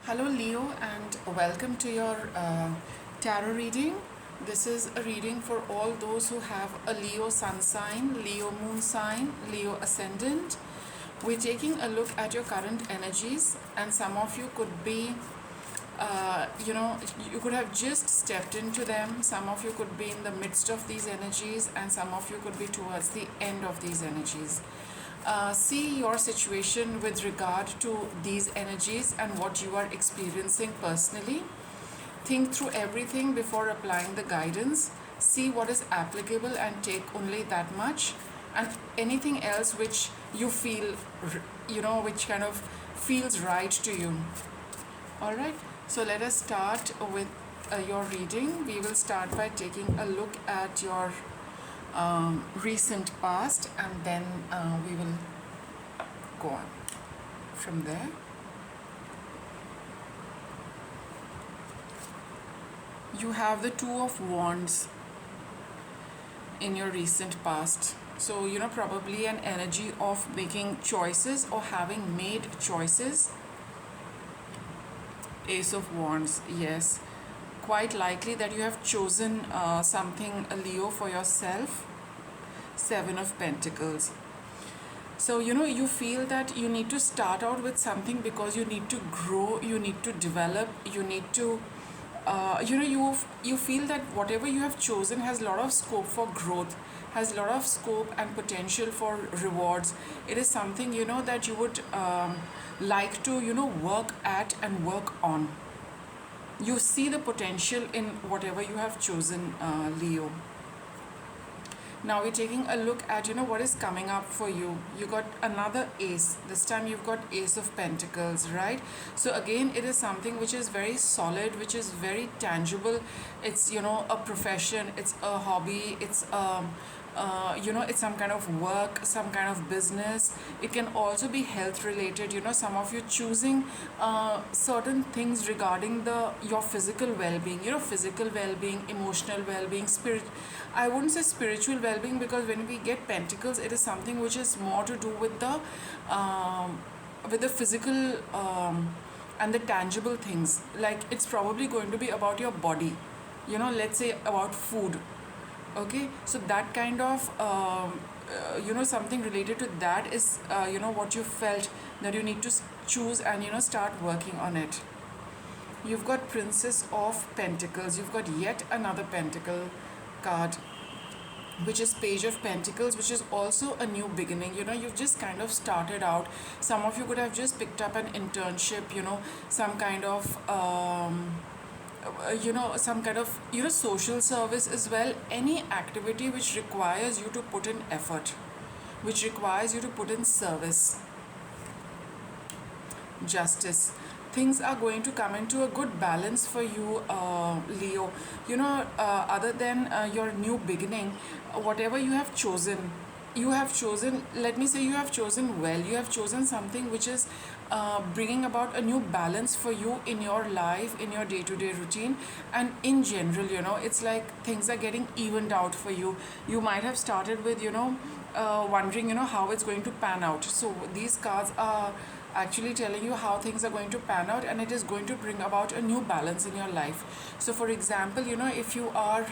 Hello, Leo, and welcome to your tarot reading. This is a reading for all those who have a Leo sun sign, Leo moon sign, Leo ascendant. We're taking a look at your current energies, and some of you could be, you could have just stepped into them. Some of you could be in the midst of these energies, and some of you could be towards the end of these energies. See your situation with regard to these energies and what you are experiencing personally. Think through everything before applying the guidance. See what is applicable and take only that much, and anything else which you feel, which kind of feels right to you. All right, so let us start with your reading. We will start by taking a look at your recent past, and then we will go on from there. You have the Two of Wands in your recent past. So, probably an energy of making choices or having made choices. Ace of Wands, yes. Quite likely that you have chosen something, Leo, for yourself. Seven of Pentacles. So, you feel that you need to start out with something because you need to grow, you need to develop, you need to, you feel that whatever you have chosen has a lot of scope for growth, has a lot of scope and potential for rewards. It is something, that you would like to, work at and work on. You see the potential in whatever you have chosen, Leo. Now we're taking a look at, what is coming up for you. You got another ace. This time you've got Ace of Pentacles, right? So again, it is something which is very solid, which is very tangible. It's, a profession, it's a hobby, it's it's some kind of work, some kind of business. It can also be health related. Some of you choosing certain things regarding your physical well-being. Physical well-being, emotional well-being, I wouldn't say spiritual well-being, because when we get Pentacles, it is something which is more to do with the physical and the tangible things. Like, it's probably going to be about your body. Let's say about food. Okay, so that kind of something related to that is what you felt that you need to choose and start working on it. You've got Princess of Pentacles. You've got yet another Pentacle card, which is Page of Pentacles, which is also a new beginning. You've just kind of started out. Some of you could have just picked up an internship, some kind of some kind of social service as well. Any activity which requires you to put in effort, which requires you to put in service. Justice. Things are going to come into a good balance for you, Leo. Other than your new beginning, whatever you have chosen, let me say, you have chosen well. You have chosen something which is bringing about a new balance for you in your life, in your day-to-day routine, and in general. It's like things are getting evened out for you. You might have started with wondering how it's going to pan out. So these cards are actually telling you how things are going to pan out, and it is going to bring about a new balance in your life. So for example, if you are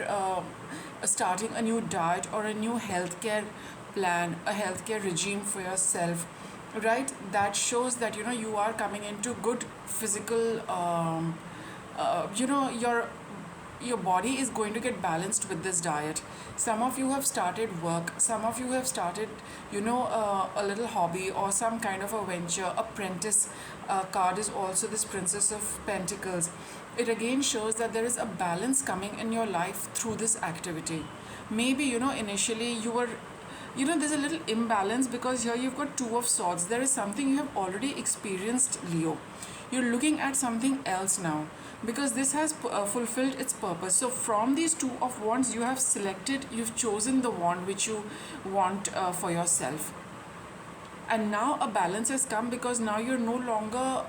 starting a new diet or a new healthcare plan, a healthcare regime for yourself, right, that shows that you are coming into good physical your body is going to get balanced with this diet. Some of you have started work, some of you have started a little hobby or some kind of a venture. Apprentice card is also this Princess of Pentacles. It again shows that there is a balance coming in your life through this activity. Maybe initially you were there's a little imbalance, because here you've got Two of Swords. There is something you have already experienced, Leo. You're looking at something else now, because this has fulfilled its purpose. So from these Two of Wands, you've chosen the wand which you want for yourself. And now a balance has come, because now you're no longer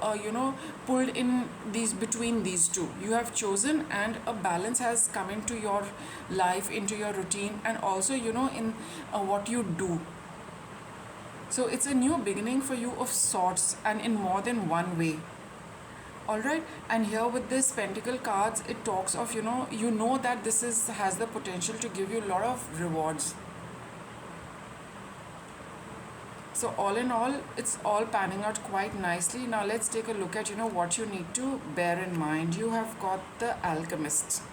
pulled in between these two. You have chosen, and a balance has come into your life, into your routine, and also in what you do. So it's a new beginning for you of sorts, and in more than one way. All right, and here with this pentacle cards, it talks of, that this is has the potential to give you a lot of rewards. So all in all, it's all panning out quite nicely. Now let's take a look at, what you need to bear in mind. You have got the Alchemist,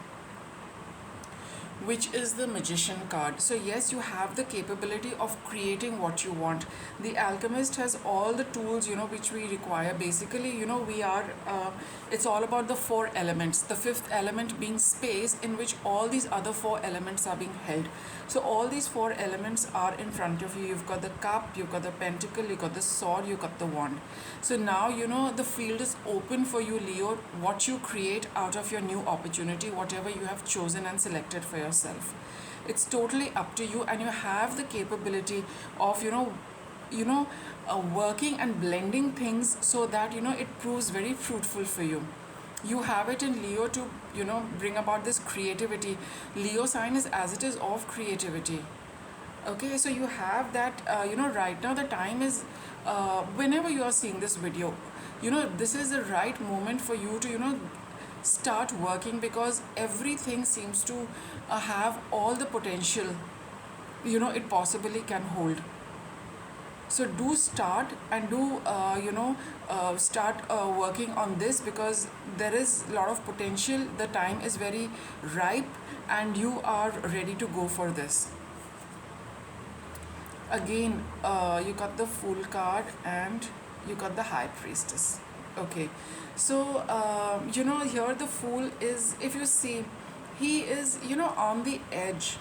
which is the Magician card. So yes, you have the capability of creating what you want. The Alchemist has all the tools, which we require. Basically, we are it's all about the four elements, the fifth element being space, in which all these other four elements are being held. So all these four elements are in front of you. You've got the cup, you've got the pentacle, you've got the sword, you've got the wand. So now, the field is open for you, Leo. What you create out of your new opportunity, whatever you have chosen and selected for yourself, it's totally up to you, and you have the capability of, working and blending things so that, it proves very fruitful for you. You have it in Leo to, bring about this creativity. Leo sign is as it is of creativity. Okay, so you have that, right now the time is, whenever you are seeing this video, this is the right moment for you to, start working, because everything seems to have all the potential, it possibly can hold. So do start, and do start working on this, because there is a lot of potential. The time is very ripe, and you are ready to go for this. Again, you got the Fool card, and you got the High Priestess. Okay, so here the Fool is, if you see, he is, on the edge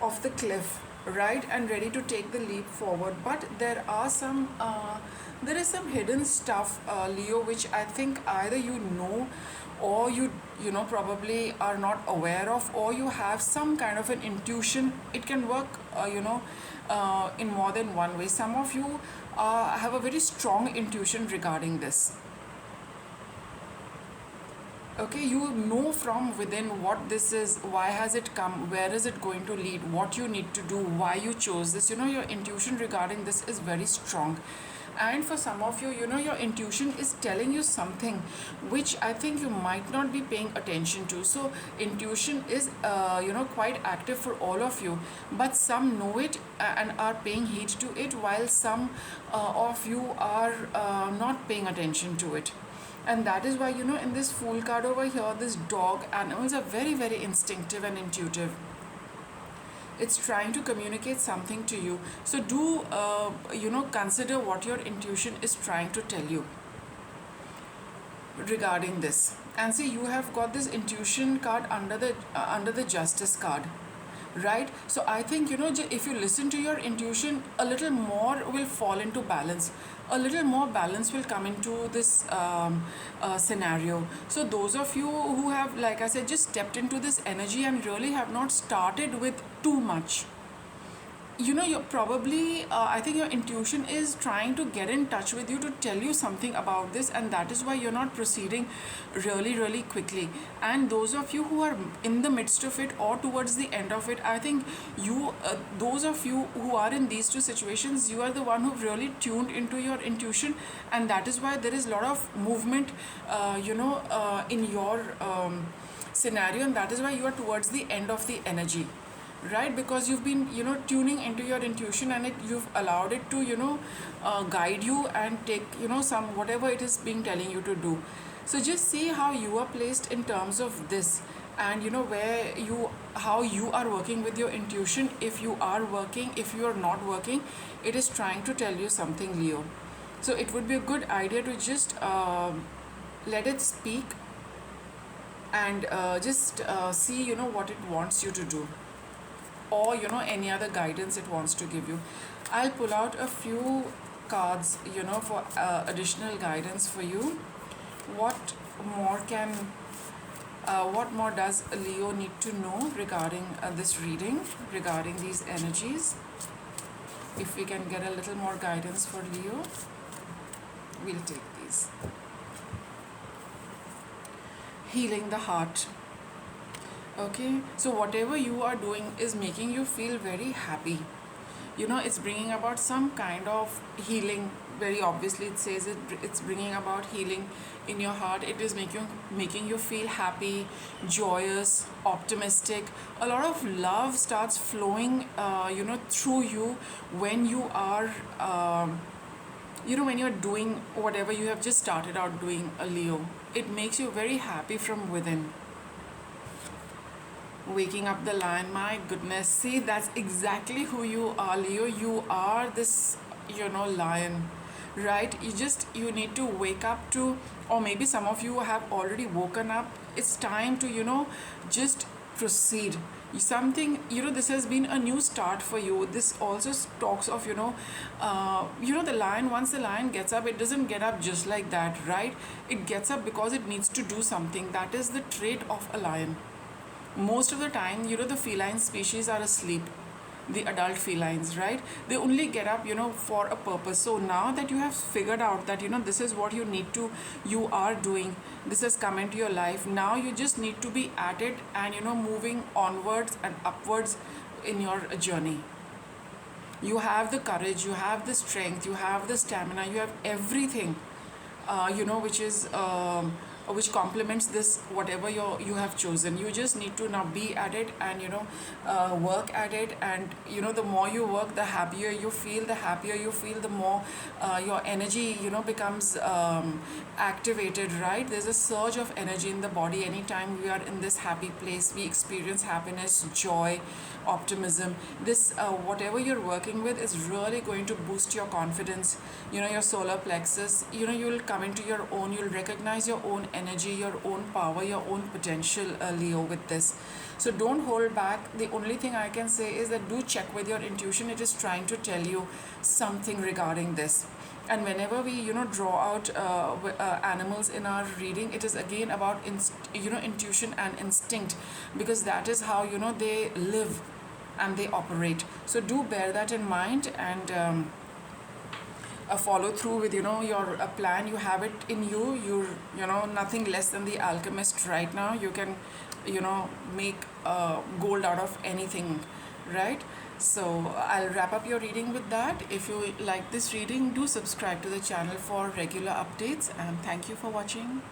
of the cliff, right, and ready to take the leap forward. But there is some hidden stuff, Leo, which I think either or you probably are not aware of, or you have some kind of an intuition. It can work in more than one way. Some of you have a very strong intuition regarding this. Okay, you know from within what this is, why has it come, where is it going to lead, what you need to do, why you chose this. Your intuition regarding this is very strong. And for some of you, your intuition is telling you something which I think you might not be paying attention to. So intuition is, quite active for all of you, but some know it and are paying heed to it, while some of you are not paying attention to it. And that is why, in this Fool card over here, this dog, animals are very, very instinctive and intuitive. It's trying to communicate something to you. So do, consider what your intuition is trying to tell you regarding this. And see, you have got this intuition card under the Justice card. Right? So I think, if you listen to your intuition, a little more will fall into balance. A little more balance will come into this scenario. So those of you who have, like I said, just stepped into this energy and really have not started with too much, you're probably, I think your intuition is trying to get in touch with you to tell you something about this, and that is why you're not proceeding really, really quickly. And those of you who are in the midst of it or towards the end of it, I think those of you who are in these two situations, you are the one who've really tuned into your intuition, and that is why there is a lot of movement, in your scenario, and that is why you are towards the end of the energy. Right, because you've been tuning into your intuition, and you've allowed it to guide you and take some whatever it is being telling you to do. So just see how you are placed in terms of this, and how you are working with your intuition. If you are working, if you are not working, it is trying to tell you something, Leo. So it would be a good idea to just let it speak, and just see what it wants you to do, or any other guidance it wants to give you. I'll pull out a few cards for additional guidance for you. What more does Leo need to know regarding this reading, regarding these energies? If we can get a little more guidance for Leo, we'll take these. Healing the heart. Okay, so whatever you are doing is making you feel very happy. It's bringing about some kind of healing very obviously it says it's bringing about healing in your heart. It is making you feel happy, joyous, optimistic. A lot of love starts flowing through you when you are when you're doing whatever you have just started out doing, a Leo. It makes you very happy from within. Waking up the lion, my goodness. See, that's exactly who you are, Leo. You are this lion, right? You need to wake up to, or maybe some of you have already woken up. It's time to just proceed. Something, this has been a new start for you. This also talks of the lion. Once the lion gets up, it doesn't get up just like that, right? It gets up because it needs to do something. That is the trait of a lion. Most of the time, the feline species are asleep, the adult felines, right? They only get up for a purpose. So now that you have figured out that this is what you are doing, this has come into your life, now you just need to be at it and moving onwards and upwards in your journey. You have the courage, you have the strength, you have the stamina, you have everything which complements this, whatever you have chosen. You just need to now be at it and work at it. And the more you work, the happier you feel. The happier you feel, the more your energy becomes activated, right? There's a surge of energy in the body. Anytime we are in this happy place, we experience happiness, joy, optimism. This whatever you're working with is really going to boost your confidence, your solar plexus. You'll come into your own, you'll recognize your own energy, your own power, your own potential, Leo, with this. So don't hold back. The only thing I can say is that do check with your intuition. It is trying to tell you something regarding this. And whenever we draw out animals in our reading, it is again about intuition and instinct, because that is how they live and they operate. So do bear that in mind and follow through with your plan. You have it in you. You're nothing less than the alchemist right now. You can make gold out of anything, right? So I'll wrap up your reading with that. If you like this reading, do subscribe to the channel for regular updates, and thank you for watching.